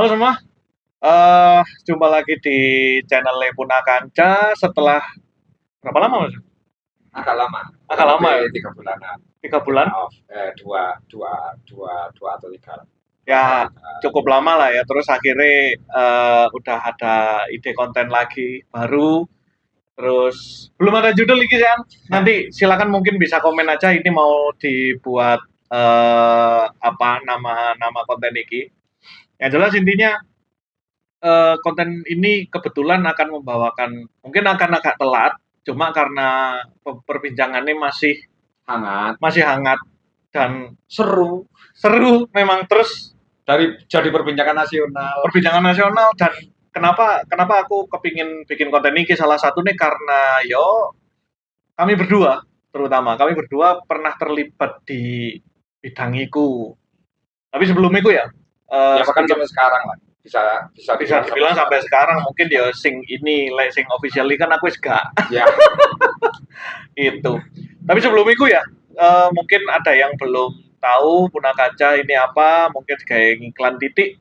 Halo semua, jumpa lagi di channel Lepuna Kanca setelah berapa lama Mas? Agak lama, Agak kurang lama ya? lebih 3 bulanan. 3 bulan? Kita off, dua atau tiga lah. Ya cukup lama lah ya. Terus akhirnya udah ada ide konten lagi baru. Terus belum ada judul lagi kan? Nanti silakan mungkin bisa komen aja ini mau dibuat apa nama konten ini. Yang jelas intinya konten ini kebetulan akan membawakan mungkin akan agak telat, cuma karena perbincangannya masih Hangat, masih hangat dan seru, seru memang. Terus jadi perbincangan nasional. perbincangan nasional. Dan kenapa kenapa aku kepingin bikin konten ini, salah satu nih karena kami berdua, terutama kami berdua pernah terlibat di bidang itu. Tapi sebelum itu ya, Ya bahkan sedikit sampai sekarang lah, bisa bisa bisa dibilang sampai sekarang. sekarang mungkin ya sing ini sing officially kan aku wis gak Ya, itu. Tapi sebelum itu ya, mungkin ada yang belum tahu Puna Kaca ini apa, mungkin kayak iklan titik,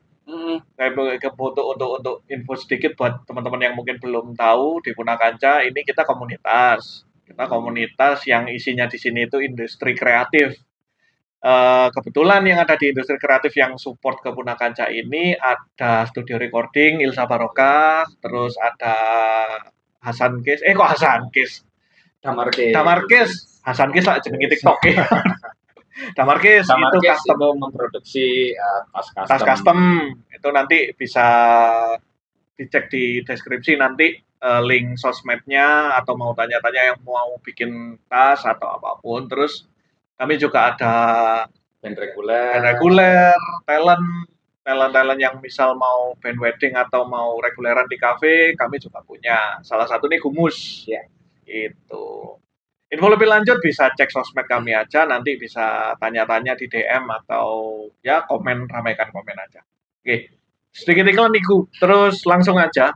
kayak untuk info sedikit buat teman-teman yang mungkin belum tahu. Di Puna Kaca ini kita komunitas. Kita komunitas yang isinya di sini itu industri kreatif. Kebetulan yang ada di industri kreatif yang support ke Puna Kaca ini ada studio recording Ilsa Barokah, terus ada Hasan Kis, kok Hasan Kis? Damarkes. Damarkes, Hasan Kis lah jenenge TikTok ya. Damarkes itu Damarkes custom itu memproduksi tas tas custom. custom. Itu nanti bisa dicek di deskripsi nanti link sosmednya atau mau tanya-tanya yang mau bikin tas atau apapun. Terus kami juga ada Band band reguler. reguler, talent yang misal mau band wedding atau mau reguleran di kafe, kami juga punya. Salah satu nih Gumus. Ya. Itu. Info lebih lanjut bisa cek sosmed kami aja, nanti bisa tanya-tanya di DM atau ya komen, ramaikan komen aja. Oke, sedikit iklan niku, terus langsung aja.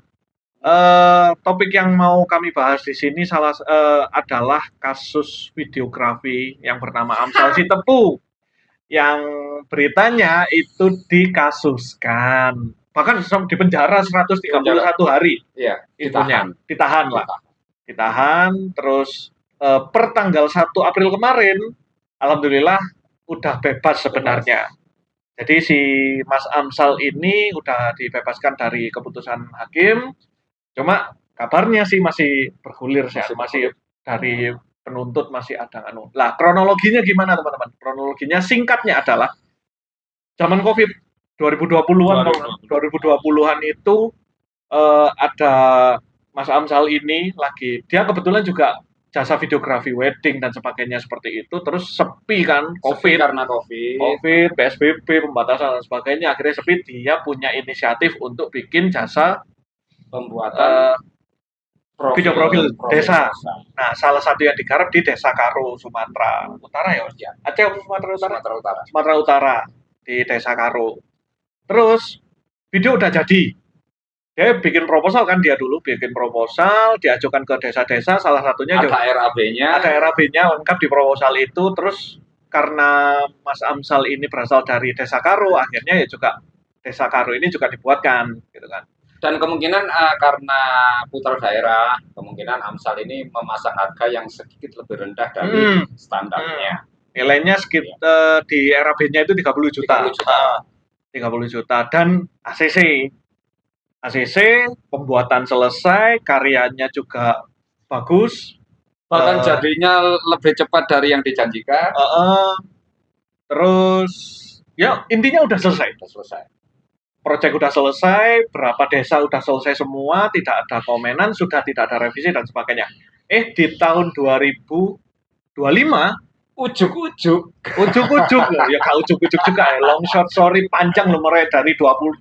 Topik yang mau kami bahas di sini adalah kasus videografi yang bernama Amsal Sitepu, yang beritanya itu dikasuskan, bahkan di penjara 131 hari. Iya, Infonya ditahan. ditahan lah, ditahan. Terus per tanggal 1 April kemarin alhamdulillah udah bebas sebenarnya. Jadi si Mas Amsal ini udah dibebaskan dari keputusan hakim, cuma kabarnya sih masih bergulir sih, masih dari penuntut masih ada anu. Lah kronologinya gimana teman-teman? Kronologinya singkatnya adalah zaman Covid 2020-an 2020-an itu ada Mas Amsal ini lagi, dia kebetulan juga jasa videografi wedding dan sebagainya seperti itu. Terus sepi kan, Covid, karena COVID, PSBB, pembatasan dan sebagainya, akhirnya sepi. Dia punya inisiatif untuk bikin jasa pembuatan video profil desa. Nah, salah satu yang digarap di Desa Karo, Sumatera Utara ya. Aceh atau Sumatera Utara? Sumatera Utara. Sumatera Utara, di Desa Karo. Terus video udah jadi. Dia bikin proposal kan, dia dulu bikin proposal, diajukan ke desa-desa, salah satunya ada RAB-nya. Ada RAB-nya lengkap di proposal itu. Terus karena Mas Amsal ini berasal dari Desa Karo, akhirnya ya juga Desa Karo ini juga dibuatkan gitu kan. Dan kemungkinan karena putra daerah, kemungkinan Amsal ini memasang harga yang sedikit lebih rendah dari standarnya. Nilainya sekitar di RAB-nya itu 30 juta. 30 juta dan ACC. Pembuatan selesai, karyanya juga bagus. Bahkan jadinya lebih cepat dari yang dijanjikan. Terus ya intinya udah selesai. Proyek udah selesai, berapa desa udah selesai semua, tidak ada komenan, sudah tidak ada revisi dan sebagainya. Di tahun 2025 ujuk-ujuk ya gak ujuk-ujuk juga ya, long short story panjang loh, mulai dari 2020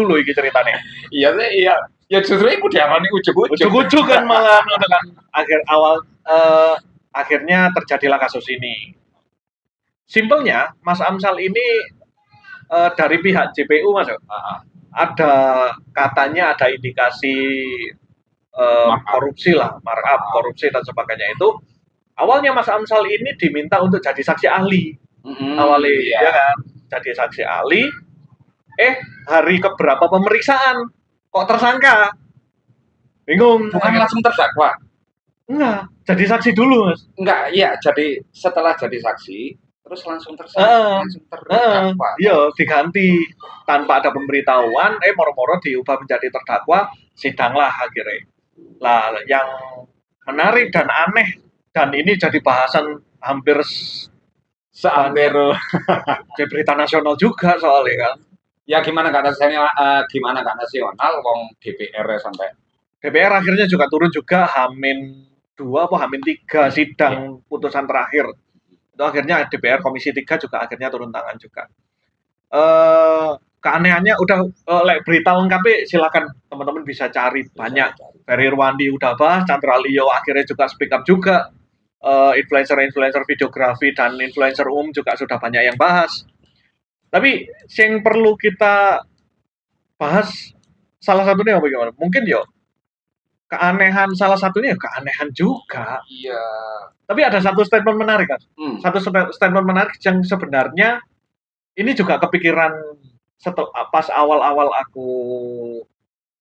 loh ini ceritanya. Iya ya justru itu diamani ujuk-ujuk kan malah kan akhirnya terjadilah kasus ini. Simpelnya Mas Amsal ini dari pihak JPU Mas, ada katanya ada indikasi korupsi lah, markup, korupsi dan sebagainya. Itu awalnya Mas Amsal ini diminta untuk jadi saksi ahli. Awalnya ya kan, jadi saksi ahli. Hari keberapa pemeriksaan kok tersangka? Bingung. Bukan langsung terdakwa. Enggak, jadi saksi dulu, Mas. Enggak, iya, jadi setelah jadi saksi terus langsung tersangka, langsung terdakwa. Iya, diganti tanpa ada pemberitahuan, moro-moro diubah menjadi terdakwa, sidanglah akhirnya. Lah, yang menarik dan aneh, dan ini jadi bahasan hampir Seantero di berita nasional juga soalnya kan. ya gimana gak nasional wong DPR sampai DPR akhirnya juga turun juga H-2 apa H-3 sidang putusan terakhir. Itu akhirnya DPR Komisi 3 juga akhirnya turun tangan juga. Keanehannya udah berita lengkapnya silakan teman-teman bisa cari banyak. Ferry Irwandi udah bahas, Chandra Leo akhirnya juga speak up juga. Influencer videografi dan influencer juga sudah banyak yang bahas. Tapi yang perlu kita bahas salah satunya apa gimana? Mungkin yo keanehan salah satunya ya keanehan juga. Iya. Tapi ada satu statement menarik kan. Satu statement menarik yang sebenarnya ini juga kepikiran pas awal-awal aku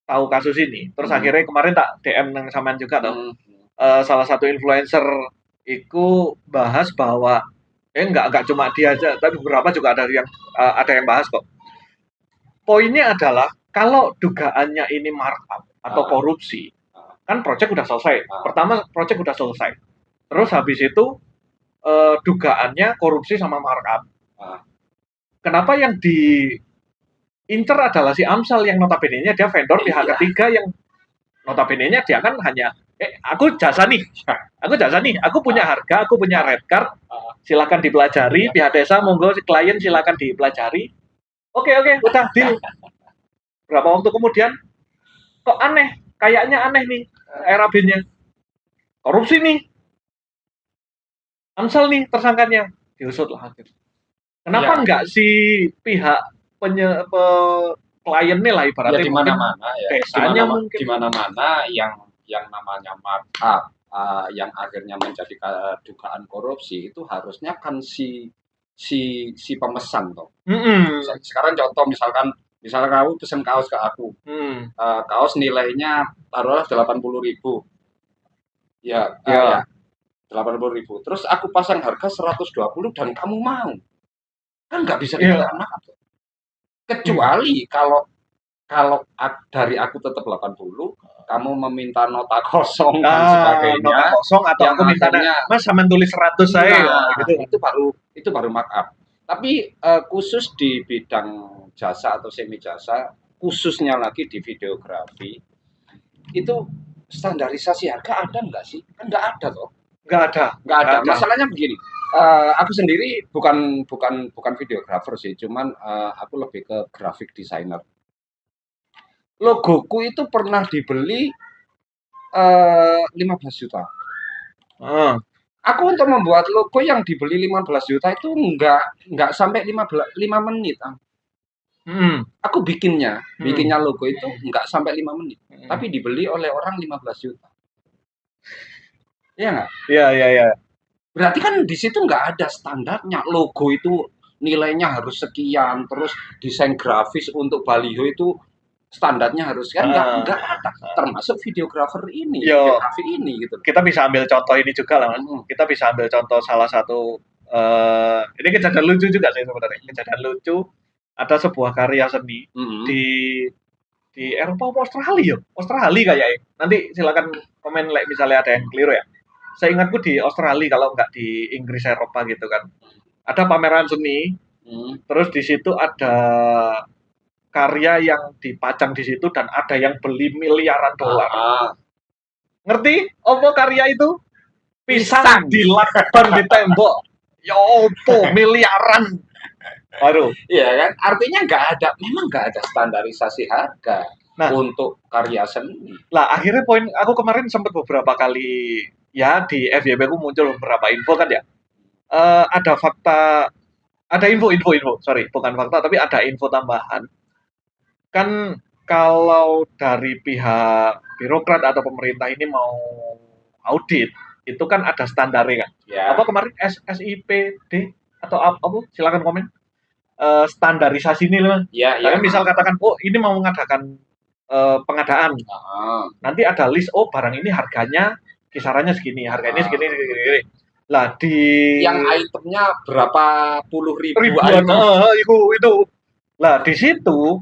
tahu kasus ini. Terus akhirnya kemarin tak DM nang sampean juga tuh. Salah satu influencer itu bahas bahwa enggak cuma dia aja, tapi beberapa juga ada yang bahas kok. Poinnya adalah kalau dugaannya ini markup atau korupsi, kan proyek udah selesai. Pertama proyek udah selesai. Terus habis itu dugaannya korupsi sama markup. Kenapa yang diincer adalah si Amsal yang notabene-nya dia vendor pihak ketiga yang notabene-nya dia kan hanya aku jasa nih, aku punya harga, aku punya red card, silakan dipelajari, pihak desa monggo si klien silakan dipelajari. Oke, udah deal. Berapa waktu kemudian kok aneh, kayaknya aneh nih RAB-nya. Korupsi nih. Amsal nih tersangkanya. Diusut lah akhirnya. Kenapa enggak si pihak kliennya lah ibaratnya ya, di mana-mana ya. Desanya mungkin di mana-mana yang namanya markup yang akhirnya menjadi dugaan korupsi itu harusnya kan si pemesan toh. Sekarang contoh misalkan kamu pesen kaos ke aku. Kaos nilainya taruhlah 80.000. Ya, 80.000. Terus aku pasang harga 120 dan kamu mau. Kan nggak bisa dikatakan markup. Kecuali kalau dari aku tetap 80, kamu meminta nota kosong dan sebagainya. Nota kosong atau aku minta Mas sama tulis 100 saya gitu. Itu baru markup. Tapi khusus di bidang jasa atau semi jasa, khususnya lagi di videografi, itu standarisasi harga ada nggak sih? Kan nggak ada toh. Nggak ada. Masalahnya begini. Aku sendiri bukan videografer sih, cuman aku lebih ke graphic designer. Logoku itu pernah dibeli 15 juta. Aku untuk membuat logo yang dibeli 15 juta itu nggak sampai 5 menit. Aku bikinnya logo itu nggak sampai 5 menit, tapi dibeli oleh orang 15 juta. Iya nggak? Iya. Berarti kan di situ nggak ada standarnya. Logo itu nilainya harus sekian, terus desain grafis untuk baliho itu standarnya harus kan nggak ada. Termasuk videografi ini gitu. Kita bisa ambil contoh ini juga lah, Mas. Kita bisa ambil contoh salah satu ini kejadian lucu juga sih sebenarnya. Kejadian lucu ada sebuah karya seni di Eropa atau Australia kayaknya. Nanti silakan komen misalnya ada yang keliru ya. Saya ingatku di Australia kalau nggak di Inggris Eropa gitu kan. Ada pameran seni, terus di situ ada karya yang dipajang di situ dan ada yang beli miliaran dolar. Ngerti? Apa karya itu? Pisang dilakban di tembok. Ya opo miliaran. Aduh. Iya kan? Artinya memang nggak ada standarisasi harga untuk karya seni. Lah akhirnya poin aku kemarin sempat beberapa kali ya di FYP aku muncul beberapa info kan ya. Ada info, sorry, bukan fakta tapi ada info tambahan. Kan kalau dari pihak birokrat atau pemerintah ini mau audit, itu kan ada standarnya kan. Apa kemarin SIPD atau apa? Silakan komen. standarisasi ini loh. Iya, iya. Misal katakan, oh ini mau mengadakan pengadaan, nanti ada list, oh barang ini harganya kisarannya segini, harganya segini, segini. Lah yang itemnya berapa puluh ribuan, itu. Lah di situ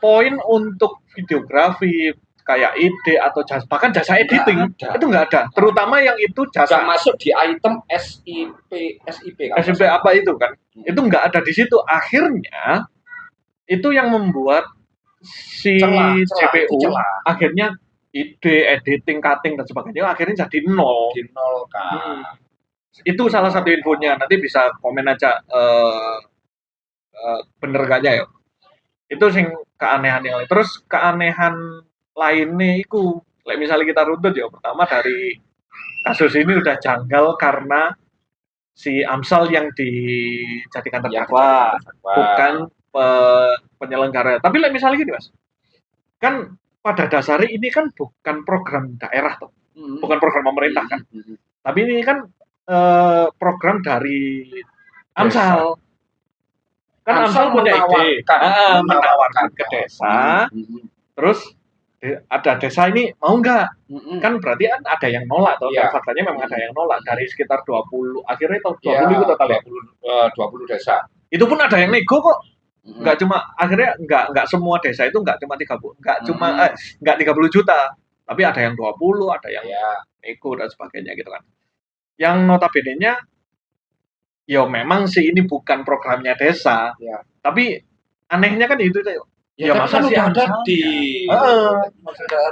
poin untuk videografi kayak ide atau jasa, bahkan jasa editing itu nggak ada. Terutama yang itu jasa masuk di item SIP apa itu kan? Itu nggak ada di situ. Akhirnya itu yang membuat si CPU akhirnya ide, editing, cutting dan sebagainya akhirnya jadi nol. Kan. Itu salah satu infonya. Nanti bisa komen aja bener gaknya ya. Itu sing keanehan yang lain. Terus keanehan lainnya itu, misalnya kita runtut ya, pertama dari kasus ini udah janggal karena si Amsal yang dijadikan terdakwa, bukan penyelenggara. Tapi misalnya gini mas, kan pada dasarnya ini kan bukan program daerah tuh, bukan program pemerintah kan, tapi ini kan program dari Amsal. Kan Amsal punya ide, menawarkan ke desa, terus ada desa ini mau nggak? Kan berarti kan ada yang nolak tuh, dan faktanya memang ada yang nolak dari sekitar 20, akhirnya itu 20 itu total ya? 20 desa. Itu pun ada yang nego kok. Nggak cuma, akhirnya nggak semua desa itu nggak cuma 30, nggak 30 juta, tapi ada yang 20, ada yang nego dan sebagainya gitu kan. Yang notabene-nya ya memang sih ini bukan programnya desa, tapi anehnya kan itu ya masa sih ada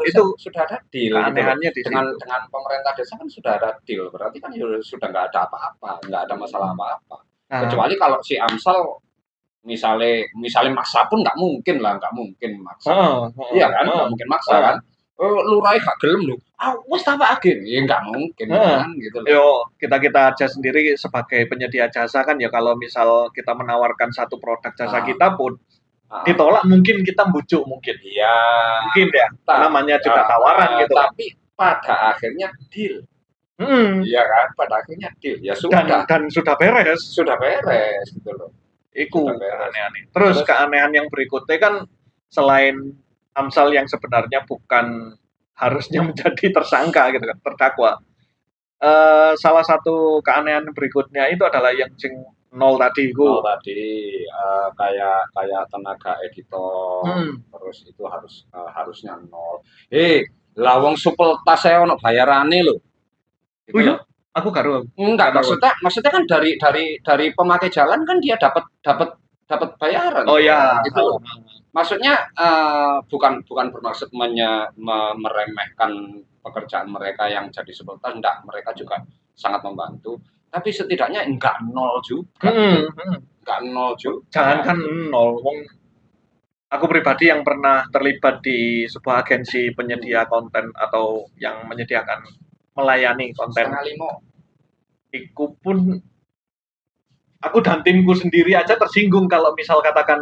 itu sudah ada deal keanehannya gitu. dengan pemerintah desa kan sudah ada deal, berarti kan sudah nggak ada apa-apa, nggak ada masalah apa-apa. Kecuali kalau si Amsal misalnya maksa pun nggak mungkin maksa. Iya kan, nggak mungkin maksa kan. Lurai gak gelem lho. Wes tak agen. Ya nggak mungkin kan gitu loh. Yo, kita aja sendiri sebagai penyedia jasa kan ya, kalau misal kita menawarkan satu produk jasa kita pun ditolak, mungkin kita bujuk mungkin. Iya. Mungkin ya. Namanya juga tawaran gitu. Tapi pada akhirnya deal. Iya kan, pada akhirnya deal. Ya sudah. Dan sudah beres. Sudah beres gitu loh. Iku aneh-aneh. Terus keanehan yang berikutnya kan, selain Amsal yang sebenarnya bukan harusnya menjadi tersangka gitu kan, terdakwa. Salah satu keanehan berikutnya itu adalah yang sing nol tadi kayak tenaga editor, terus itu harusnya nol. Lawang supel tas saya ono bayarane lho. Gitu iya? Aku karo. Enggak, maksudnya kan dari pemakai jalan kan dia dapat bayaran. Oh ya, gitu. Maksudnya bukan bermaksud meremehkan pekerjaan mereka yang jadi sebelumnya, enggak, mereka juga sangat membantu. Tapi setidaknya enggak nol juga. Enggak nol juga. Jangankan nol, aku pribadi yang pernah terlibat di sebuah agensi penyedia konten atau yang melayani konten. Iku pun aku dan timku sendiri aja tersinggung kalau misal katakan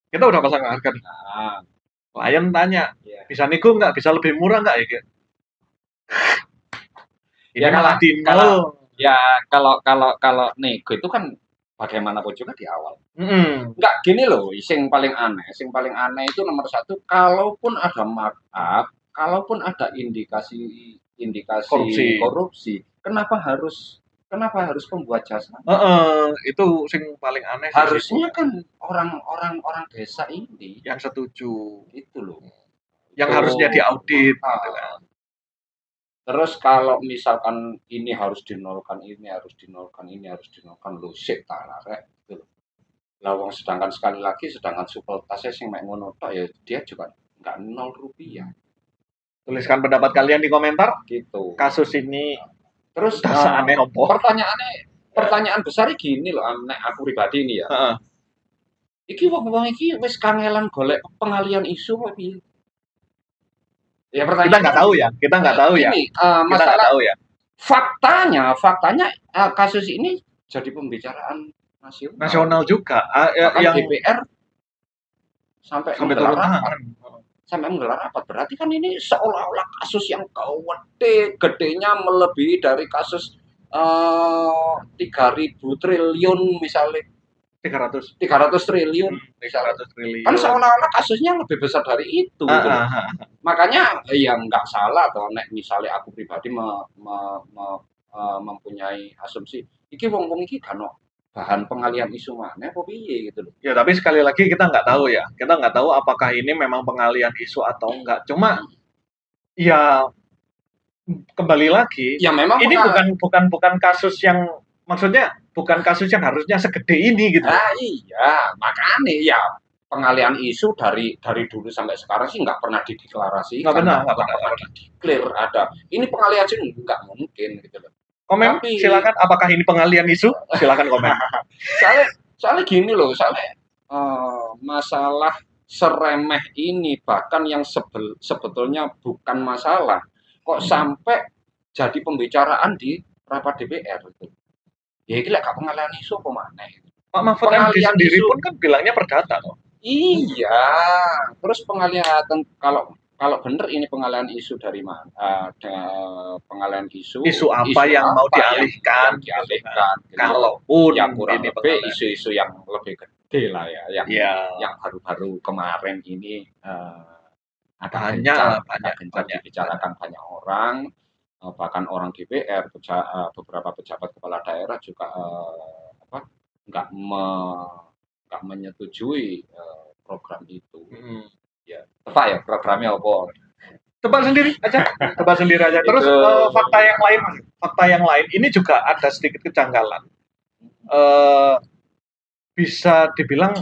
kita udah pasang harga nih. Klien tanya, bisa nego nggak? Bisa lebih murah nggak ya? Ya kalau nego itu kan bagaimanapun juga di awal. Nggak gini loh, yang paling aneh itu nomor satu, kalaupun ada markup, kalaupun ada indikasi korupsi, kenapa harus pembuat jasa? Itu sing paling aneh. Harusnya kan orang desa ini yang setuju itu loh, yang harusnya diaudit gitu kan. Terus kalau misalkan ini harus dinolkan, lu sik ta arek gitu. Lah wong sedangkan supel tasnya sing mek ngono tok ya dia juga enggak 0 rupiah. Tuliskan pendapat kalian di komentar. Gitu. Kasus ini terus aneh opo? Pertanyaan besar gini loh, nek aku pribadi ini ya. Iki wong iki wis kangelan golek pengalian isu kok piye? Ya kita nggak tahu ya. Masalah tahu ya. Faktanya kasus ini jadi pembicaraan nasional juga. Yang DPR sampai menggelar rapat. Berarti kan ini seolah-olah kasus yang gedenya melebihi dari kasus 3.000 triliun misalnya, 300. 300 triliun misalnya. 300 triliun. Kan seolah-olah kasusnya lebih besar dari itu gitu loh. Makanya ya nggak salah toh nek misalnya aku pribadi mempunyai asumsi iki wong-wong iki kan bahan pengalian isu mana apa piye gitu loh. Ya tapi sekali lagi kita nggak tahu ya. Kita nggak tahu apakah ini memang pengalian isu atau enggak. Cuma ya kembali lagi, Ya memang ini bukan kasus yang maksudnya bukan kasus yang harusnya segede ini gitu. Nah iya, makanya ya pengalian isu dari dulu sampai sekarang sih nggak pernah dideklarasikan, nggak pernah dideklar ada. Ini pengalian isu nggak mungkin gitu loh. Komen, tapi, silakan. Apakah ini pengalian isu? Silakan komen. soalnya gini loh, soalnya masalah seremeh ini bahkan yang sebetulnya bukan masalah, kok sampai jadi pembicaraan di rapat DPR gitu. Ya ini gak pengalian isu apa mana? Pak Mahfud MD sendiri pun kan bilangnya perdata loh. Iya, terus pengalihan kalau benar ini pengalihan isu dari mana? Pengalihan isu apa yang mau dialihkan? Gitu. Kalaupun yang kurang lebih isu-isu yang lebih gede lah ya, yang baru-baru kemarin ini banyak dibicarakan banyak orang, bahkan orang DPR, beberapa pejabat kepala daerah juga nggak menyetujui program itu. Ya, tebak ya programnya apa? Tebak sendiri aja. Terus fakta yang lain ini juga ada sedikit kejanggalan. Bisa dibilang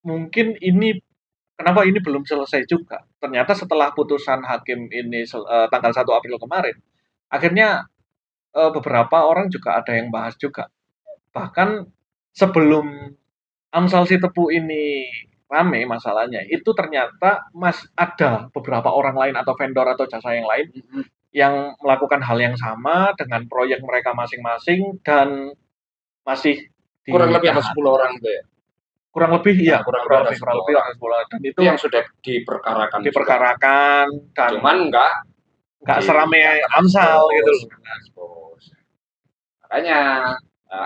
mungkin ini kenapa ini belum selesai juga. Ternyata setelah putusan hakim ini tanggal 1 April kemarin, akhirnya beberapa orang juga ada yang bahas juga. Bahkan sebelum Amsal Sitepu ini rame masalahnya, itu ternyata ada beberapa orang lain atau vendor atau jasa yang lain yang melakukan hal yang sama dengan proyek mereka masing-masing dan masih kurang lebih 10 orang itu ya. Kurang lebih iya, kurang lebih 10 orang. Dan itu yang sudah diperkarakan dan cuman enggak seramai Amsal gitu. Makanya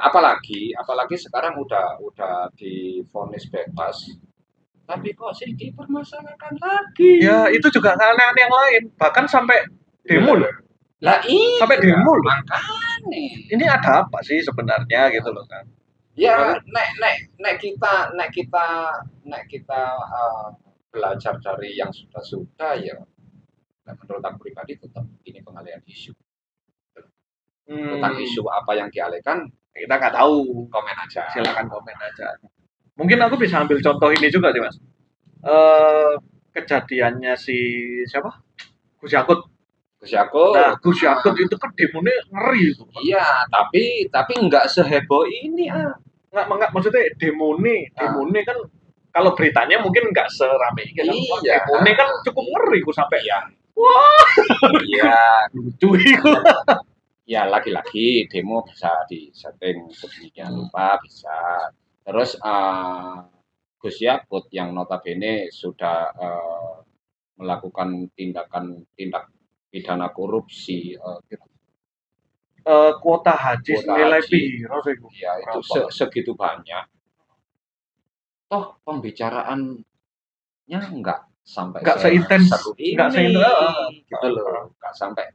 apalagi sekarang udah divonis bebas, tapi kok sih dipermasalahkan lagi. Ya itu juga aneh-aneh yang lain, bahkan sampai demo loh. Lah iya, sampai demo loh. Makanya ini ada apa sih sebenarnya gitu loh kan. Ya nek kita belajar dari yang sudah ya, menurut aku pribadi tetap ini pengalian isu. Tentang isu apa yang dialihkan kita nggak tahu. Komen aja. Silakan komen aja. Mungkin aku bisa ambil contoh ini juga sih mas. Kejadiannya si siapa? Gus Yakut. Nah, Gus Yakut itu kan demonya ngeri itu. Iya, tapi nggak seheboh ini Nggak maksudnya demone kan kalau beritanya mungkin nggak serame kan. Iya. Demone kan cukup ngeri ku sampai. Iya. Wah. Iya. Lucu itu. Ya lagi-lagi demo bisa disetting sedemikian rupa bisa. Terus Gus Yakut yang notabene sudah melakukan tindak pidana korupsi kuota haji senilai piro sih? Ya itu segitu banyak. Toh pembicaraannya enggak seintens ini gitu loh.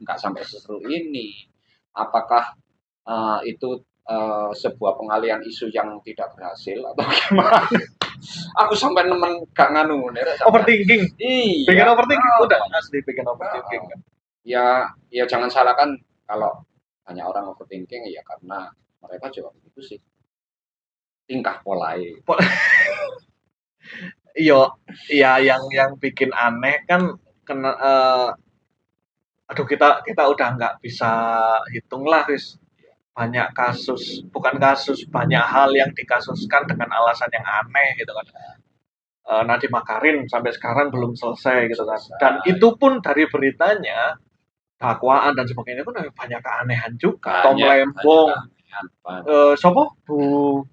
Enggak sampai seseru ini. Apakah itu sebuah pengalian isu yang tidak berhasil atau gimana? Aku sampai nemen gak nganu overthinking. Iya. Bikin overthinking udah asli bikin overthinking. Ya jangan salahkan kalau banyak orang overthinking ya karena mereka juga begitu sih. Tingkah polai. Iya yang bikin aneh kan kena aduh kita udah nggak bisa hitung lah wis. Banyak banyak hal yang dikasuskan dengan alasan yang aneh gitu kan. Nadiem Makarim sampai sekarang belum selesai gitu kan. Dan itu pun dari beritanya dakwaan dan sebagainya pun banyak keanehan juga. Tom Lembong, siapa? Bu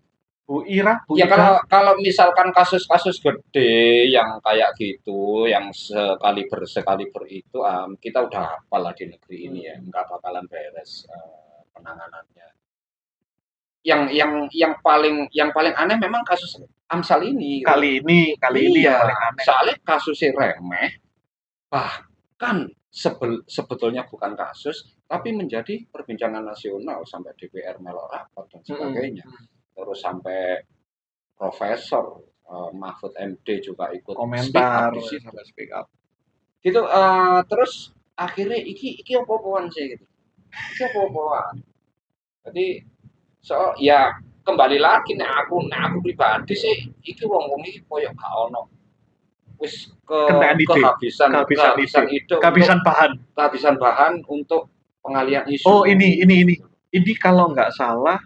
Ira. Ya kalau misalkan kasus-kasus gede yang kayak gitu, yang sekaliber itu, kita udah hafal lah di negeri ini ya, nggak bakalan beres. penanganannya. Yang paling aneh memang kasus Amsal ini. Kali ini yang paling aneh. Soalnya kasusnya remeh, bahkan sebetulnya bukan kasus, tapi menjadi perbincangan nasional sampai DPR melok rapat dan sebagainya. Terus sampai Profesor Mahfud MD juga ikut komentar di situ. Speak up. Gitu, terus akhirnya iki apa-apaan sih gitu. Iki apa-apaan. Jadi ya kembali lagi aku pribadi sih iki wong-wong iki koyo gak ono wis kehabisan ide, kehabisan bahan untuk pengalian isu. Oh, ini kalau nggak salah,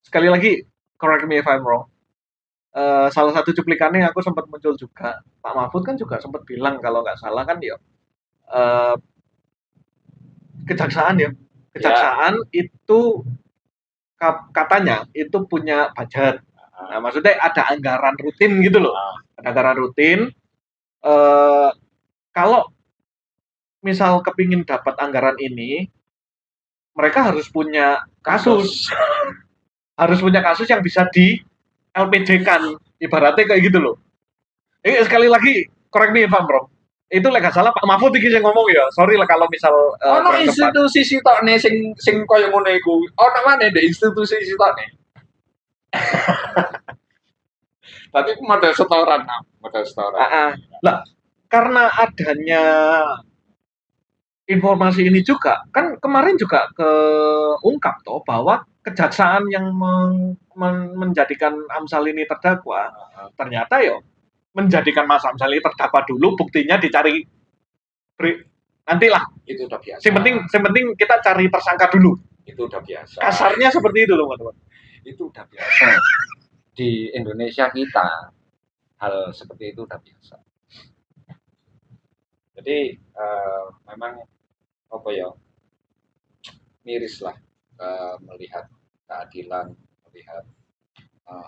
sekali lagi correct me if I'm wrong. Salah satu cuplikannya aku sempat muncul juga. Pak Mahfud kan juga sempat bilang kalau nggak salah kan ya, kejaksaan itu katanya itu punya budget. Nah, maksudnya ada anggaran rutin gitu loh. Ada anggaran rutin. Kalau misal kepingin dapat anggaran ini, mereka harus punya kasus. Harus punya kasus yang bisa di LPJ-kan. Ibaratnya kayak gitu loh. Sekali lagi, correct me if I'm wrong. Itu lek salah Pak Mahfud iki sing ngomong ya. Sorry lah kalau misal ono institusi sitokne sing koyo ngono iku. Ono maneh ndek institusi sitokne. Tapi model setoran. Lah, karena adanya informasi ini juga, kan kemarin juga keungkap toh bahwa kejaksaan yang menjadikan Amsal ini terdakwa, ternyata ya menjadikan Mas Amsal ini terdakwa dulu, buktinya dicari nantilah. Itu udah biasa. Yang penting kita cari tersangka dulu. Itu udah biasa. Kasarnya seperti itu loh, teman-teman. Itu udah biasa. Di Indonesia kita hal seperti itu udah biasa. Jadi memang apa ya, miris lah melihat keadilan, melihat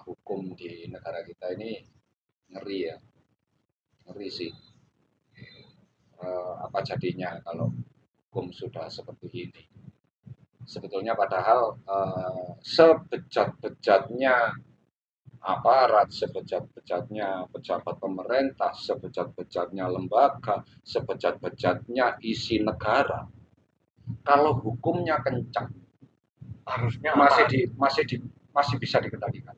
hukum di negara kita ini ngeri ya, ngeri sih. Apa jadinya kalau hukum sudah seperti ini? Sebetulnya padahal sebejat-bejatnya aparat, sebejat-bejatnya pejabat pemerintah, sebejat-bejatnya lembaga, sebejat-bejatnya isi negara, kalau hukumnya kencang, harusnya masih bisa dikendalikan.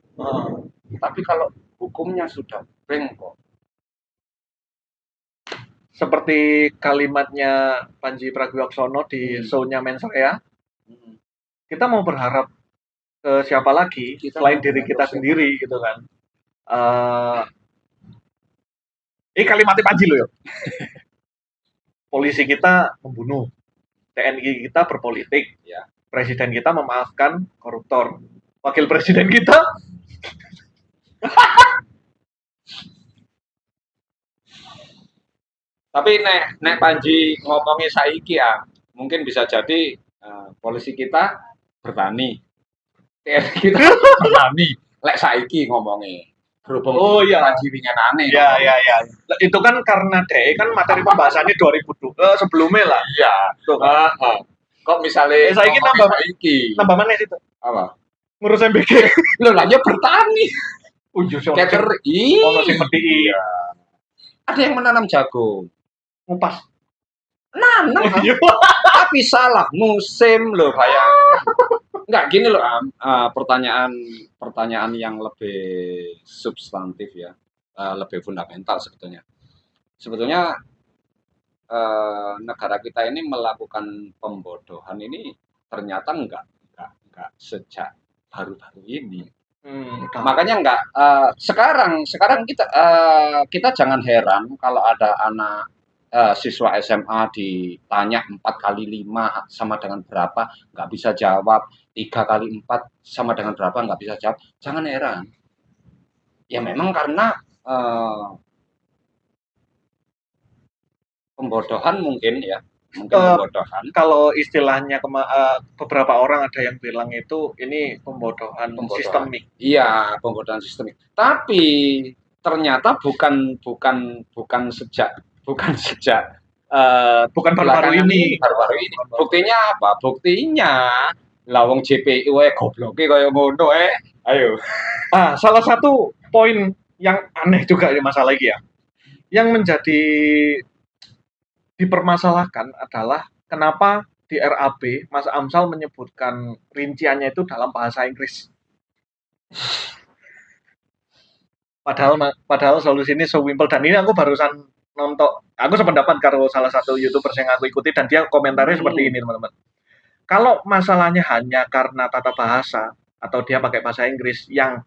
Tapi kalau hukumnya sudah bengkok, seperti kalimatnya Panji Pragiwaksono di show-nya Mensrea, kita mau berharap ke siapa lagi selain diri kita sendiri gitu kan. Ini kalimatnya Panji loh ya. Polisi kita membunuh, TNI kita berpolitik, ya. Presiden kita memaafkan koruptor, wakil presiden kita tapi nek Panji ngomongnya saiki ya, mungkin bisa jadi polisi kita bertani, TNI kita bertani, lek saiki ngomongnya. Berhubung Panji wingenane. Ya. Itu kan karena DE kan materi pembahasannya 2002 sebelumnya lah. Iya. Kok misalnya saiki nambah mana situ? Apa? Ngurus MBG. Lho lah bertani. Keker iya. Ada yang menanam jagung. Ngupas. Nanam. Tapi salah musim loh kayak. Enggak gini loh, pertanyaan yang lebih substantif ya, lebih fundamental sebetulnya. Sebetulnya negara kita ini melakukan pembodohan ini ternyata enggak sejak baru-baru ini. Makanya sekarang kita jangan heran kalau ada anak siswa SMA ditanya 4 kali 5 sama dengan berapa, nggak bisa jawab, 3 kali 4 sama dengan berapa, nggak bisa jawab. Jangan heran. Ya memang karena pembodohan mungkin ya. Pembodohan. Kalau istilahnya beberapa orang ada yang bilang itu ini pembodohan sistemik. Iya, pembodohan sistemik. Tapi ternyata bukan sejak Bukan baru-baru ini. Baru-baru ini. Buktinya apa? Buktinya lawang JPU gobloke kaya ngono ayo. Salah satu poin yang aneh juga di masalah ini ya. Yang menjadi dipermasalahkan adalah kenapa di RAB Mas Amsal menyebutkan rinciannya itu dalam bahasa Inggris. Padahal solusi ini so simple, dan ini aku barusan nonton, aku sependapat karo salah satu YouTuber yang aku ikuti dan dia komentarnya seperti ini, teman-teman. Kalau masalahnya hanya karena tata bahasa atau dia pakai bahasa Inggris yang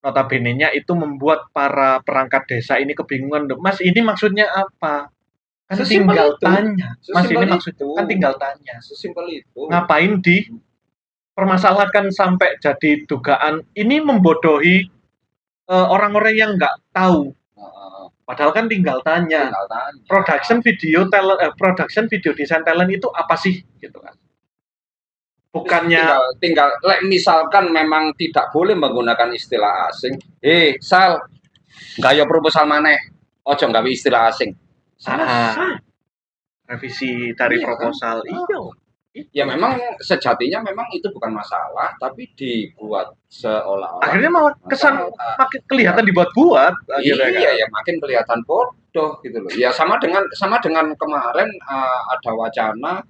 notabene-nya itu membuat para perangkat desa ini kebingungan, Mas ini maksudnya apa? Kan tinggal tanya. Mas ini maksudnya kan tinggal tanya. Sesimpel itu. Ngapain dipermasalahkan sampai jadi dugaan ini membodohi orang-orang yang nggak tahu. Padahal kan tinggal tanya. Production video desain talent itu apa sih gitu kan. Bukannya tinggal misalkan memang tidak boleh menggunakan istilah asing. Sal, gaya proposal maneh. Ojo nggawe istilah asing. Revisi dari proposal. Ya memang sejatinya memang itu bukan masalah, tapi dibuat seolah-olah akhirnya malah kesan makin kelihatan dibuat-buat. Ya makin kelihatan bodoh gitu loh. Ya sama dengan kemarin ada wacana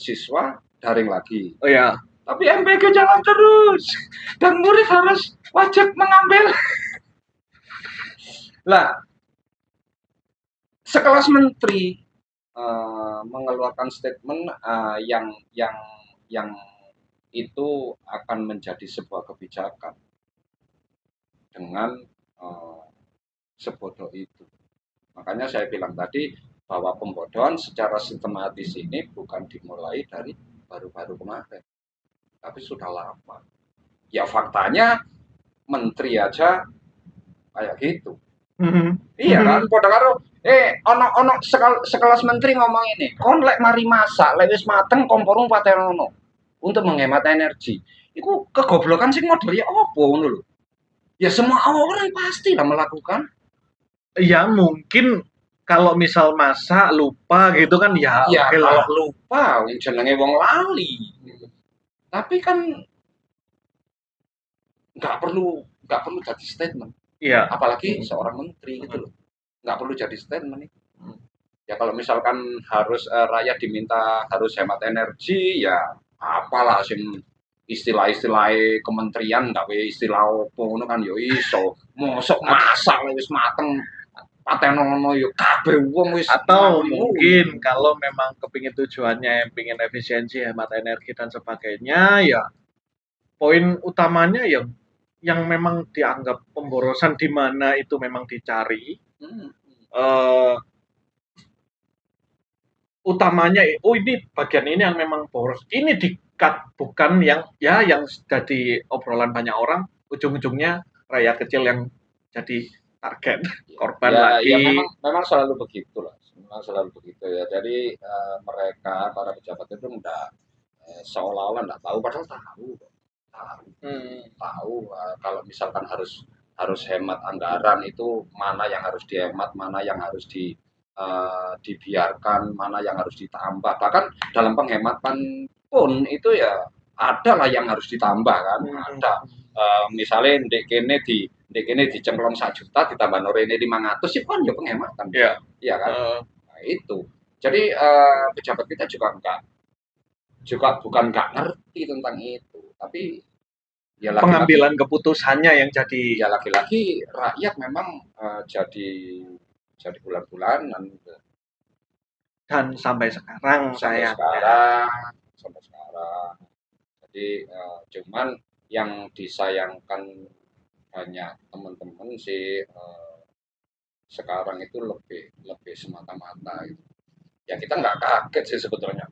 siswa daring lagi. Oh ya. Tapi MPG jalan terus dan murid harus wajib mengambil. Lah, sekelas menteri mengeluarkan statement yang itu akan menjadi sebuah kebijakan dengan sebodoh itu. Makanya saya bilang tadi bahwa pembodohan secara sistematis ini bukan dimulai dari baru-baru kemarin, tapi sudah lama. Ya faktanya menteri aja kayak gitu. Iya kan, padha karo ono sekelas menteri ngomong ini, kon lek mari masak, lek wis mateng kompormu patenono untuk menghemat energi. Iku kegoblokan sing modelnya opo ngono lho. Ya semua orang pasti lah melakukan. Ya mungkin kalau misal masak lupa gitu kan ya okay kalau lupa jenenge wong lali. Tapi kan nggak perlu jadi statement. Iya. Apalagi seorang menteri gitu loh. Nggak perlu jadi statement nih. Ya kalau misalkan harus rakyat diminta harus hemat energi, ya apalah sing istilah-istilah kementerian nggak istilah opo ngono kan yo iso. Mosok masak wis mateng patenono yo kabeh wong wis. Atau mungkin kalau memang kepingin tujuannya pingin efisiensi, hemat energi dan sebagainya, ya poin utamanya yang memang dianggap pemborosan di mana itu memang dicari. Utamanya ini bagian ini yang memang boros. Ini di-cut, bukan yang jadi obrolan banyak orang, ujung-ujungnya rakyat kecil yang jadi target korban lagi. Ya memang selalu begitu lah. Memang selalu begitu ya. Jadi mereka para pejabat itu udah seolah-olah nggak tahu, padahal tahu. Tahu kalau misalkan harus hemat anggaran itu mana yang harus dihemat, mana yang harus dibiarkan, mana yang harus ditambah. Bahkan dalam penghematan pun itu ya ada lah yang harus ditambah kan. Ada misalnya ndek kene dicemplong 1 juta ditambah norene 500 itu kan ya penghematan. Iya kan? Nah, itu. Jadi pejabat kita juga bukan nggak ngerti tentang itu, tapi ya pengambilan keputusannya yang jadi ya lagi-lagi rakyat memang jadi bulan-bulanan dan sampai sekarang sampai sekarang. Jadi cuman yang disayangkan banyak teman-teman sih sekarang itu lebih semata-mata gitu. Ya kita nggak kaget sih sebetulnya.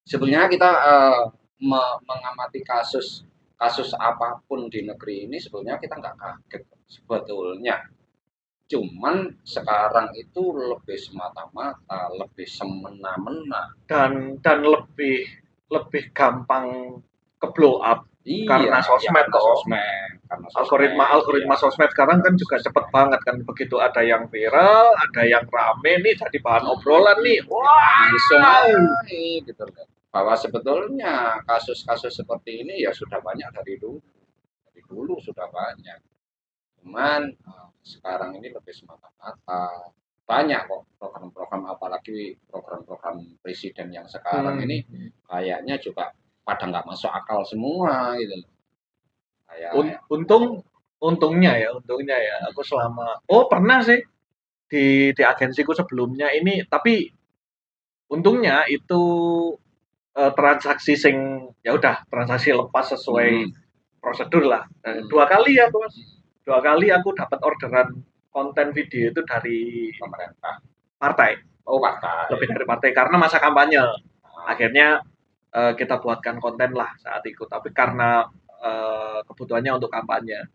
Sebenarnya kita mengamati kasus apapun di negeri ini sebetulnya kita nggak kaget sebetulnya. Cuman sekarang itu lebih semata-mata, lebih semena-mena dan lebih gampang ke blow up. karena sosmed karena toh. Algoritma sosmed sekarang kan juga cepet banget kan, begitu ada yang viral, ada yang rame nih jadi bahan obrolan nih. Langsung aja gitu loh. Bahwa sebetulnya kasus-kasus seperti ini ya sudah banyak dari dulu. Dari dulu sudah banyak. Cuman sekarang ini lebih semata-mata. Banyak kok program-program, apalagi program-program presiden yang sekarang ini kayaknya juga pada nggak masuk akal semua gitu loh. Untungnya ya aku selama pernah sih di agensiku sebelumnya ini, tapi untungnya itu transaksi sing ya udah transaksi lepas sesuai prosedur lah. Dua kali aku dapat orderan konten video itu dari Pemerintah. partai. Partai. Lebih dari partai karena masa kampanye. Akhirnya kita buatkan konten lah saat itu, tapi karena kebutuhannya untuk kampanye.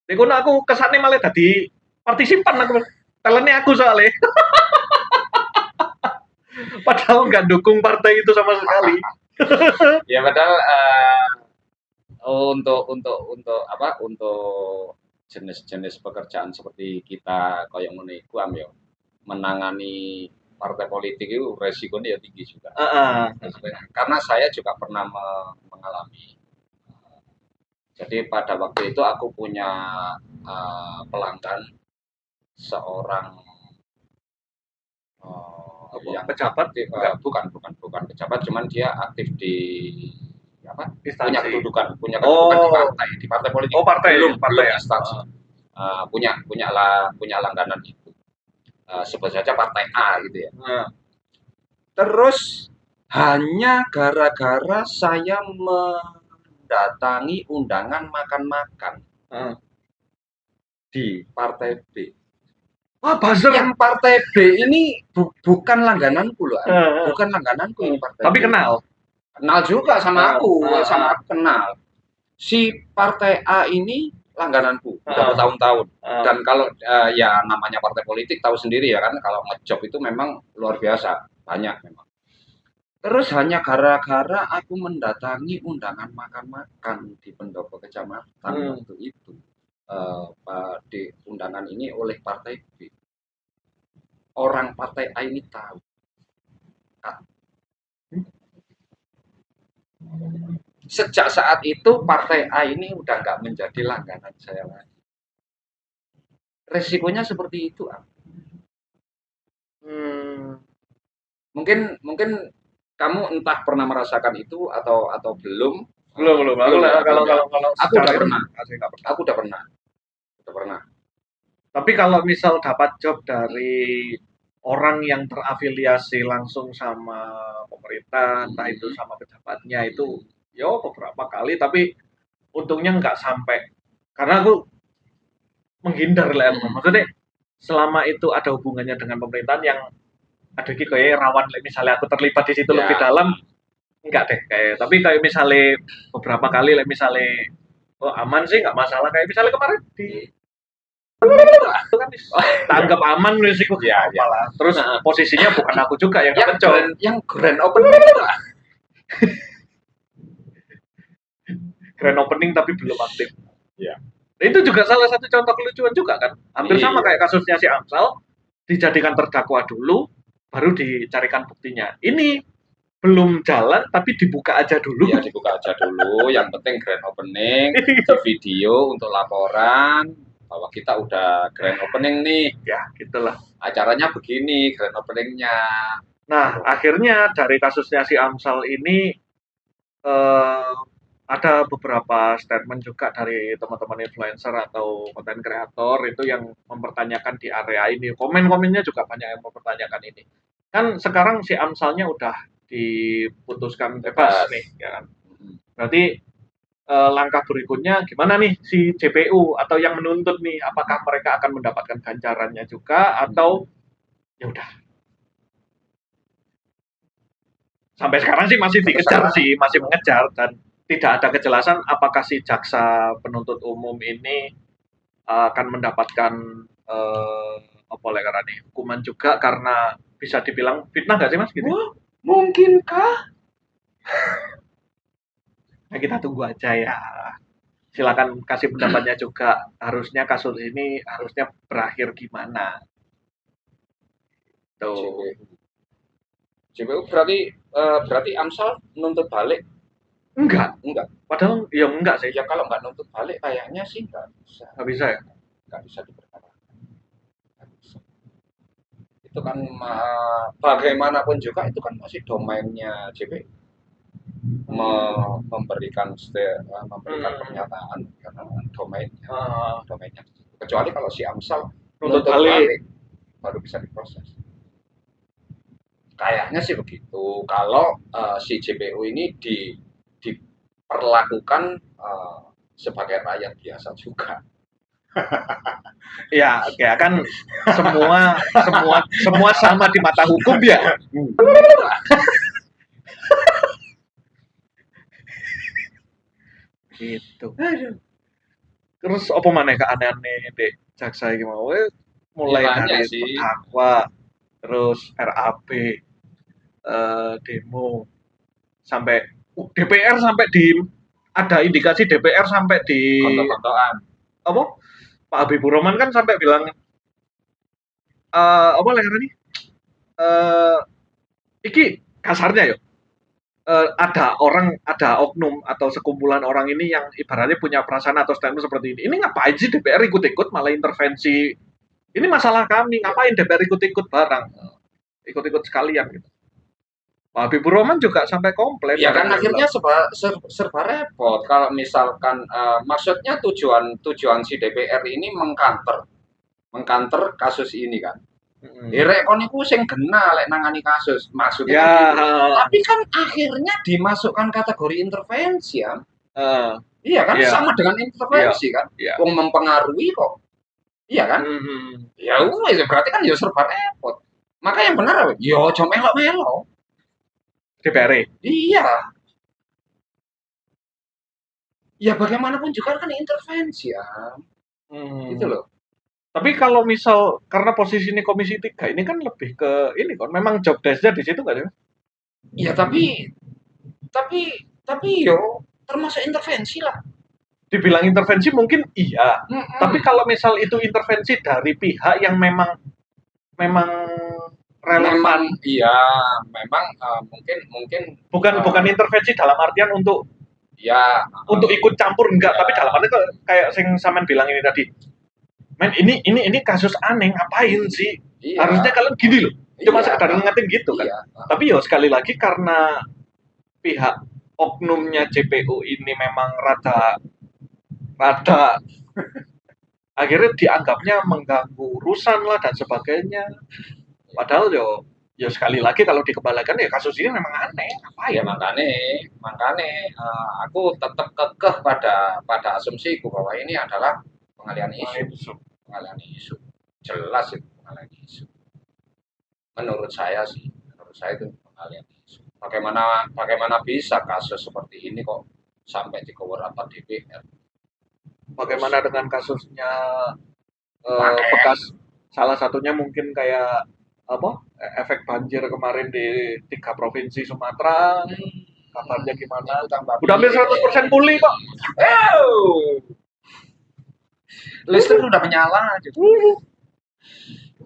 Niku aku kesannya malah jadi partisipan aku. Talentnya aku soalnya. Padahal nggak dukung partai itu sama sekali. Ya padahal untuk jenis-jenis pekerjaan seperti kita kayak ngono iku ya menangani partai politik itu resikonya ya tinggi juga. Karena saya juga pernah mengalami. Jadi pada waktu itu aku punya pelanggan seorang yang pejabat, bukan pejabat, cuman dia aktif di punya kedudukan di partai politik. Belum instansi. Punya langganan itu. Sebut saja partai A gitu ya. Terus hanya gara-gara saya mendatangi undangan makan-makan di partai B. Buzzer. Yang partai B ini bukan langgananku loh. Bukan langgananku ini partai tapi B. Kenal juga sama aku, kenal. Si partai A ini langgananku udah bertahun-tahun. Dan kalau ya namanya partai politik tahu sendiri ya kan, kalau ngejob itu memang luar biasa, banyak memang. Terus hanya gara-gara aku mendatangi undangan makan-makan di pendopo kecamatan waktu itu, di undangan ini oleh partai B. Orang partai A ini tahu. Sejak saat itu partai A ini udah nggak menjadi langganan saya lagi. Resikonya seperti itu. Mungkin kamu entah pernah merasakan itu atau belum. Belum. Kalau aku udah pernah. Tapi kalau misal dapat job dari orang yang terafiliasi langsung sama pemerintah, entah itu sama pejabatnya, itu beberapa kali, tapi untungnya nggak sampai, karena aku menghindar lah. Maksudnya selama itu ada hubungannya dengan pemerintahan yang ada kayak rawan, misalnya aku terlibat di situ lebih dalam, enggak deh tapi kayak misalnya beberapa kali misalnya aman sih nggak masalah, kayak misalnya kemarin di itu kan tanggap aman risiko lah. Terus posisinya bukan aku juga yang grand opening grand opening tapi belum aktif. Itu juga salah satu contoh kelucuan juga kan, hampir sama kayak kasusnya si Amsal, dijadikan terdakwa dulu baru dicarikan buktinya. Ini belum jalan tapi dibuka aja dulu. Ya dibuka aja dulu, yang penting grand opening, di video untuk laporan bahwa kita udah grand opening nih. Ya gitulah. Acaranya begini grand openingnya. Nah akhirnya dari kasusnya si Amsal ini ada beberapa statement juga dari teman-teman influencer atau konten kreator itu yang mempertanyakan di area ini. Komen-komennya juga banyak yang mempertanyakan ini. Kan sekarang si Amsalnya udah diputuskan bebas nih, ya kan? Berarti langkah berikutnya gimana nih si JPU atau yang menuntut nih? Apakah mereka akan mendapatkan ganjarannya juga atau ya udah? Sampai sekarang sih masih dikejar sih, masih mengejar, dan tidak ada kejelasan apakah si jaksa penuntut umum ini akan mendapatkan hukuman juga karena bisa dibilang fitnah nggak sih mas? Gitu? Mungkinkah? Nah, kita tunggu aja ya. Silakan kasih pendapatnya juga. Harusnya kasus ini harusnya berakhir gimana? Tuh. JPU. JPU berarti Amsal nuntut balik? Enggak. Enggak. Padahal ya enggak sih. Ya kalau nggak nuntut balik kayaknya sih nggak bisa. Nggak bisa ya? Nggak bisa diperkarakan. Itu kan bagaimanapun juga itu kan masih domainnya JPU. Memberikan pernyataan karena domainnya kecuali kalau si Amsal Nuntut balik baru bisa diproses. Kayaknya sih begitu. Kalau si JPU ini diperlakukan sebagai rakyat biasa juga. ya kayak kan semua sama di mata hukum ya. Gitu. Terus apa mana keanehan dek jaksa iki mau mulai dari terdakwa terus RAB demo sampai DPR sampai di ada indikasi DPR sampai di kontok-kontokan apa Pak Habibur Rahman kan sampai bilang apa lah ini iki kasarnya ya ada oknum atau sekumpulan orang ini yang ibaratnya punya perasaan atau statement seperti ini. Ini ngapain sih DPR ikut-ikut malah intervensi? Ini masalah kami, ngapain DPR ikut-ikut barang? Ikut-ikut sekalian gitu. Pak Habibur Rahman juga sampai komplain. Ya kan akhirnya serba repot. Kalau misalkan maksudnya tujuan si DPR ini mengkanter kasus ini kan. Rekon iku sing kena lek nangani kasus maksudnya ya, gitu. Tapi kan akhirnya dimasukkan kategori intervensi ya. Iya kan sama dengan intervensi kan. Wong mempengaruhi kok. Iya kan? Ya wis berarti kan ya serba repot. Maka yang benar apa? Ya aja melok-melok. DPR. Iya. Ya bagaimanapun juga kan intervensi ya. Gitu loh. Tapi kalau misal karena posisi ini Komisi 3 ini kan lebih ke ini kan memang job desk-nya di situ kan ya? Iya tapi yo termasuk intervensi lah. Dibilang intervensi mungkin iya. Tapi kalau misal itu intervensi dari pihak yang memang relevan. Iya, memang mungkin bukan intervensi dalam artian untuk ya untuk ikut campur enggak, tapi dalam artian kayak sing Saman bilang ini tadi. Men ini kasus aneh ngapain sih? Iya. Harusnya kalian gini loh. Cuma sekedar ngingetin gitu kan. Tapi ya sekali lagi karena pihak oknumnya JPU ini memang rada akhirnya dianggapnya mengganggu urusan lah dan sebagainya. Padahal ya sekali lagi kalau dikembalikan ya kasus ini memang aneh. Apa ya makanya aku tetap kekeh pada asumsiku bahwa ini adalah pengalihan isu. Jelas itu pengalihan isu. Menurut saya itu pengalihan isu. Bagaimana bisa kasus seperti ini kok sampai di rapat DPR? Bagaimana dengan kasusnya bekas salah satunya mungkin kayak apa efek banjir kemarin di 3 provinsi Sumatera, kabarnya gimana? Udah hampir 100% pulih kok. Listrik udah menyala gitu.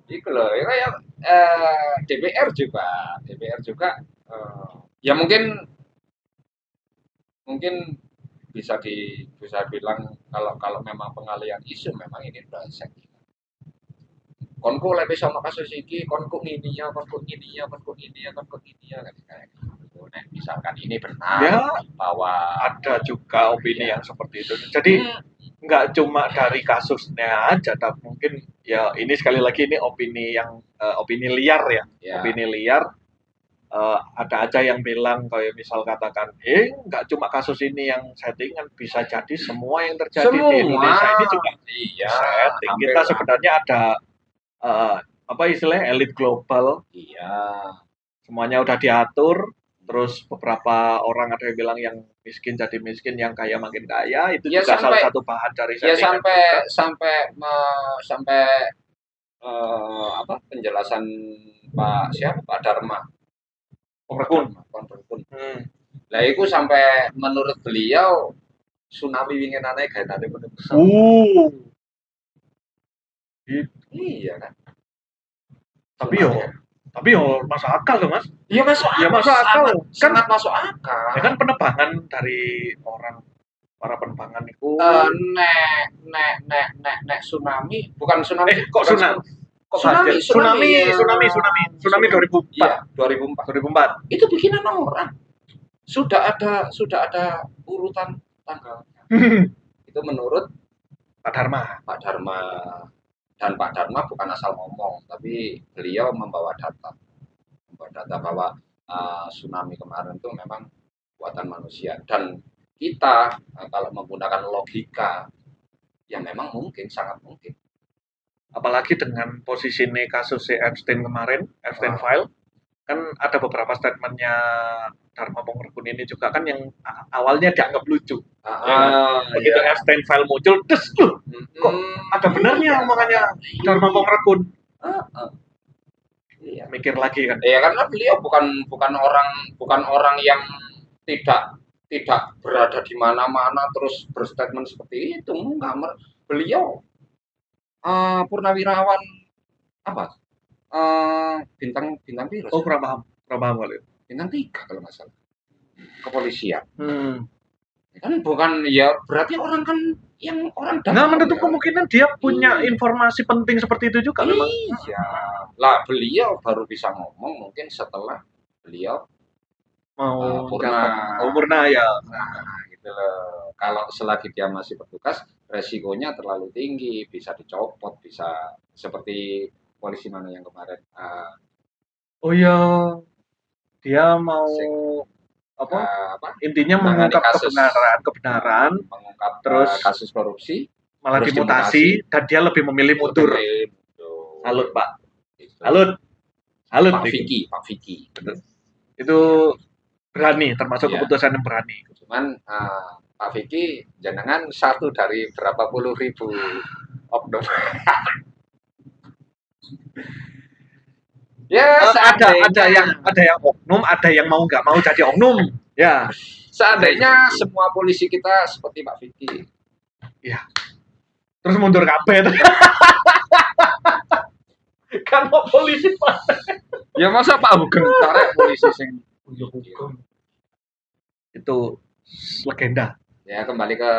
Itu loh, ya kayak DPR juga ya mungkin bisa bilang kalau memang pengalihan isu memang ini brengsek. Konku lebih sama kasus iki, konku ngini ya kan kayak gitu. Nah, misalkan ini benar ya, bahwa ada juga opini yang seperti itu. Jadi nggak cuma dari kasusnya aja, tapi mungkin ya ini sekali lagi ini opini yang opini liar ya. Opini liar ada aja yang bilang kayak misal katakan nggak cuma kasus ini yang settingan, bisa jadi semua yang terjadi di Indonesia ini juga setting. Kita sebenarnya ada apa istilahnya elit global. Semuanya udah diatur. Terus beberapa orang ada yang bilang yang miskin jadi miskin, yang kaya makin kaya, itu ya juga salah satu bahan dari settingan. Sampai apa penjelasan Pak Dharma. Konrekun. Lah iku sampai menurut beliau tsunami winginane gaenane menungso. Iya kan. Tapi yo masuk akal loh Mas. Iya masuk akal. Ya masuk akal. Sangat masuk akal. Ya kan penebangan dari para penebangan itu. Nek tsunami, bukan tsunami. Kok tsunami? Tsunami 2004. Iya, 2004. Itu bikinan orang. Sudah ada urutan tanggalnya. Itu menurut Pak Dharma. Dan Pak Dharma bukan asal ngomong, tapi beliau membawa data bahwa tsunami kemarin itu memang buatan manusia. Dan kita kalau menggunakan logika, ya memang mungkin, sangat mungkin. Apalagi dengan posisi ini kasus Epstein kemarin, Epstein File, kan ada beberapa statementnya Dharma Pongrekun ini juga kan yang awalnya dianggap lucu. Begitu Epstein File muncul, kok ada benarnya omongannya Dharma Pongrekun. Iya. Mikir lagi kan. Ya karena beliau bukan orang yang tidak berada di mana-mana terus berstatement seperti itu. Enggak, beliau purnawirawan apa? Bintang biru. Oh, kurang paham kali. Bintang 3 kalau nggak salah. Kepolisian. Kan bukan, ya berarti orang kan yang orang nggak menutup kemungkinan dia punya informasi penting seperti itu juga memang. Iya. Lah beliau baru bisa ngomong mungkin setelah beliau mau purna ya. Nah, gitu loh. Kalau selagi dia masih bertugas, resikonya terlalu tinggi, bisa dicopot, bisa seperti polisi mana yang kemarin. Oh iya, dia mau intinya mengungkap kebenaran, mengungkap terus kasus korupsi, malah dimutasi dan dia lebih memilih mundur. Salut Pak. Salut Pak Vicky. Itu berani, termasuk keputusan yang berani. Cuman Pak Vicky jenengan satu dari berapa puluh ribu oknum. Ya, ada yang oknum, ada yang mau nggak mau jadi oknum. Ya. Seandainya semua polisi kita seperti Pak Vicky. Ya. Terus mundur kabeh. Kan mau polisi Pak. Ya masa Pak Hugeng tarik polisi sing itu legenda. Ya kembali ke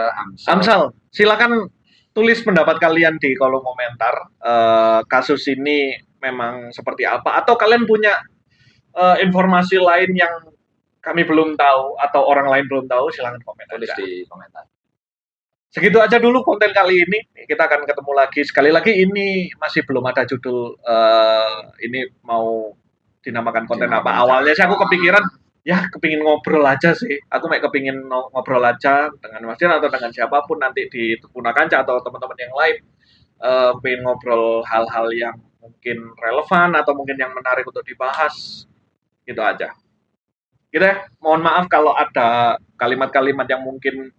Amsal. Silakan tulis pendapat kalian di kolom komentar. Kasus ini memang seperti apa, atau kalian punya informasi lain yang kami belum tahu atau orang lain belum tahu, silakan komen tulis di komentar. Segitu aja dulu konten kali ini. Kita akan ketemu lagi. Sekali lagi ini masih belum ada judul ini mau dinamakan konten apa. Awalnya sih aku kepikiran kepingin ngobrol aja sih. Aku kepingin ngobrol aja dengan Mas Dian atau dengan siapapun nanti di Tepuna Kanca atau teman-teman yang lain. Pengen ngobrol hal-hal yang mungkin relevan atau mungkin yang menarik untuk dibahas, gitu aja. Gitu ya, mohon maaf kalau ada kalimat-kalimat yang mungkin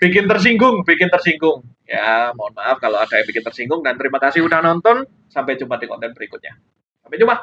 bikin tersinggung. Ya, mohon maaf kalau ada yang bikin tersinggung dan terima kasih udah nonton. Sampai jumpa di konten berikutnya. Sampai jumpa.